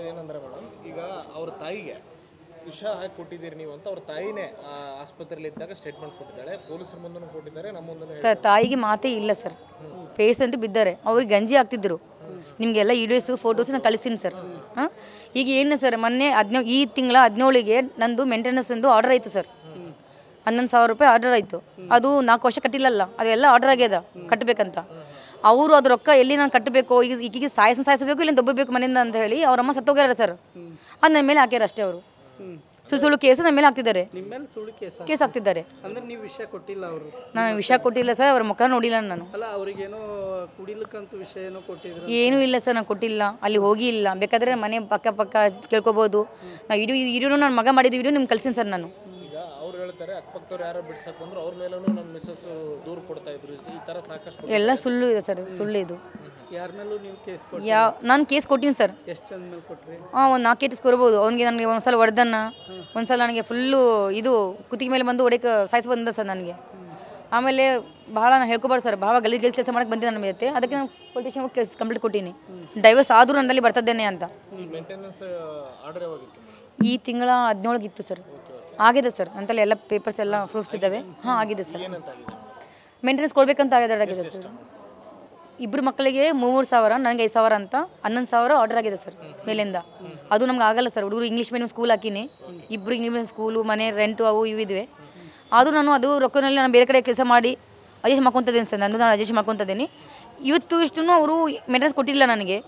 ಏನಂದ್ರೆ ಮೇಡಮ್, ಈಗ ಅವ್ರ ತಾಯಿಗೆ ವಿಷ ಹಾಕಿ ಕೊಟ್ಟಿದ್ದೀರಿ ನೀವು ಅಂತ ಅವ್ರ ತಾಯಿನೇ ಆಸ್ಪತ್ರೆಯಲ್ಲಿ ಇದ್ದಾಗ ಸ್ಟೇಟ್ಮೆಂಟ್ ಕೊಟ್ಟಿದ್ದಾಳೆ, ಪೊಲೀಸರ ಮುಂದೂ ಕೊಟ್ಟಿದ್ದಾರೆ, ನಮ್ಮ ಮುಂದೆ. ಸರ್ ತಾಯಿಗೆ ಮಾತೇ ಇಲ್ಲ ಸರ್, ಪೇಷಂಟ್ ಬಿದ್ದಾರೆ, ಅವ್ರಿಗೆ ಗಂಜಿ ಹಾಕ್ತಿದ್ರು. ನಿಮಗೆಲ್ಲ ವೀಡಿಯೋಸು ಫೋಟೋಸ್ ನಾನು ಕಳಿಸ್ತೀನಿ ಸರ್. ಹಾಂ, ಈಗ ಏನು ಸರ್, ಮೊನ್ನೆ ಈ ತಿಂಗಳ 17ಗೆ ನಂದು ಮೇಂಟೆನೆನ್ಸ್ ಎಂದು ಆರ್ಡರ್ ಆಯಿತು ಸರ್. 11,000 ರೂಪಾಯಿ ಆರ್ಡರ್ ಆಯಿತು. ಅದು 4 ವರ್ಷ ಕಟ್ಟಿಲ್ಲಲ್ಲ, ಅದೆಲ್ಲ ಆರ್ಡರ್ ಆಗ್ಯದ ಕಟ್ಟಬೇಕಂತ. ಅವರು ಅದು ರೊಕ್ಕ ಎಲ್ಲಿ ನಾನು ಕಟ್ಟಬೇಕು, ಈಗೀಗ ಸಾಯಿಸಬೇಕು ಇಲ್ಲ ದೊಬ್ಬಬೇಕು ಮನೆಯಿಂದ ಅಂತ ಹೇಳಿ ಅವರಮ್ಮ ಸತ್ತೋಗ್ಯಾರ ಸರ್. ಅದು ನನ್ನ ಮೇಲೆ ಹಾಕ್ಯಾರ ಅಷ್ಟೇ. ಅವರು ಸುಳ್ಳು ಕೇಸು ನನ್ನ ಮೇಲೆ ಹಾಕ್ತಿದ್ದಾರೆ, ಕೇಸ್ ಹಾಕ್ತಿದ್ದಾರೆ. ನಾನು ವಿಷಯ ಕೊಟ್ಟಿಲ್ಲ ಸರ್, ಅವ್ರ ಮುಖ ನೋಡಿಲ್ಲ ನಾನು. ಏನೂ ಇಲ್ಲ ಸರ್, ನಾನು ಕೊಟ್ಟಿಲ್ಲ, ಅಲ್ಲಿ ಹೋಗಿ ಇಲ್ಲ. ಬೇಕಾದರೆ ಮನೆ ಪಕ್ಕ ಕೇಳ್ಕೊಬೋದು. ನಾವು ವಿಡಿಯೋ ನನ್ನ ಮಗ ಮಾಡಿದ ವಿಡಿಯೋ ನಿಮ್ಗೆ ಕಳ್ಸಿನಿ ಸರ್ ನಾನು. ಅವ್ರು ಹೇಳ್ತಾರೆ ಅಕ್ಕಪಕ್ಕದವ್ರು ಯಾರೋ ಬಿಡ್ಸಕ್ಕೆ ಬಂದ್ರು ಅವ್ರ ಮೇಲೂ ನನ್ನ ಮಿಸ್ಸಸ್ ದೂರು ಕೊಡ್ತಾ ಇದ್ರು, ಈ ಥರ ಸಾಕಷ್ಟು ಎಲ್ಲ ಸುಳ್ಳು ಇದೆ ಸರ್, ಸುಳ್ಳು ಇದು. ಯಾರ ಮೇಲೂ ನೀವು ಕೇಸ್ ನಾನು ಕೇಸ್ ಕೊಟ್ಟಿನಿ ಸರ್. ಎಷ್ಟು ಜನ ಮೇಲೆ ಕೊಟ್ರಿ? ಒಂದು 4 ಕೇಸ್ ಕೊಡ್ಬೋದು. ಅವ್ನಿಗೆ ನನಗೆ ಒಂದ್ಸಲ ಹೊಡೆದನ್ನ, ಒಂದ್ಸಲ ನನಗೆ ಫುಲ್ಲು ಇದು ಕುತ್ತಿಗೆ ಮೇಲೆ ಬಂದು ಹೊಡೆಯಕ್ಕೆ ಸಾಯಿಸಿ ಬಂದ ಸರ್ ನನಗೆ. ಆಮೇಲೆ ಭಾಳ ನಾನು ಹೇಳ್ಕೊಬಾರ್ದು ಸರ್, ಭಾಳ ಗಲೀಜು ಕೆಲಸ ಮಾಡಕ್ಕೆ ಬಂದಿದ್ದೆ ನನ್ನ ಮೇಲೆ. ಅದಕ್ಕೆ ನಾನು ಪೊಲೀಸ್ ಸ್ಟೇಷನ್ ಹೋಗಿ ಕಂಪ್ಲೇಂಟ್ ಕೊಟ್ಟೀನಿ, ಡೈವರ್ಸ್ ಆದರೂ ನನ್ನಲ್ಲಿ ಬರ್ತದ್ದೇನೆ ಅಂತ. ಮೇಂಟೆನೆನ್ಸ್ ಆರ್ಡರ್ ಯಾವಾಗಿತ್ತು? ಈ ತಿಂಗಳ 17ಗೆ ಇತ್ತು ಸರ್. ಆಗಿದೆ ಸರ್, ಅಂತಲ್ಲಿ ಎಲ್ಲ ಪೇಪರ್ಸ್ ಎಲ್ಲ ಪ್ರೂಫ್ಸ್ ಇದ್ದಾವೆ. ಹಾಂ ಆಗಿದೆ ಸರ್. ಮೇಂಟೆನೆನ್ಸ್ ಕೊಡ್ಬೇಕಂತ ಆಗಿದೆ ಸರ್. 2 ಮಕ್ಕಳಿಗೆ 3,000, ನನಗೆ 5,000 ಅಂತ 11,000 ಆರ್ಡರ್ ಆಗಿದೆ ಸರ್ ಮೇಲಿಂದ. ಅದು ನಮ್ಗೆ ಆಗಲ್ಲ ಸರ್. ಹುಡುಗರು ಇಂಗ್ಲೀಷ್ ಮೀಡಿಯಂ ಸ್ಕೂಲ್ ಹಾಕಿನಿ, 2 ಇಂಗ್ಲೀಷ್ ಮೀಡಿಯಂ ಸ್ಕೂಲು, ಮನೆ ರೆಂಟು ಅವು ಇವು ಇದ್ವಿ. ಆದರೂ ನಾನು ಅದು ರೊಕ್ಕನಲ್ಲಿ ನಾನು ಬೇರೆ ಕಡೆ ಕೆಲಸ ಮಾಡಿ ಅಡ್ಜಸ್ಟ್ ಮಾಡ್ಕೊತಿದ್ದೀನಿ ಸರ್. ನಾನು ಅಡ್ಜಸ್ಟ್ ಮಾಡ್ಕೊತಿದ್ದೀನಿ. ಇವತ್ತು ಇಷ್ಟು ಅವರು ಮೇಂಟೆನೆನ್ಸ್ ಕೊಟ್ಟಿಲ್ಲ ನನಗೆ.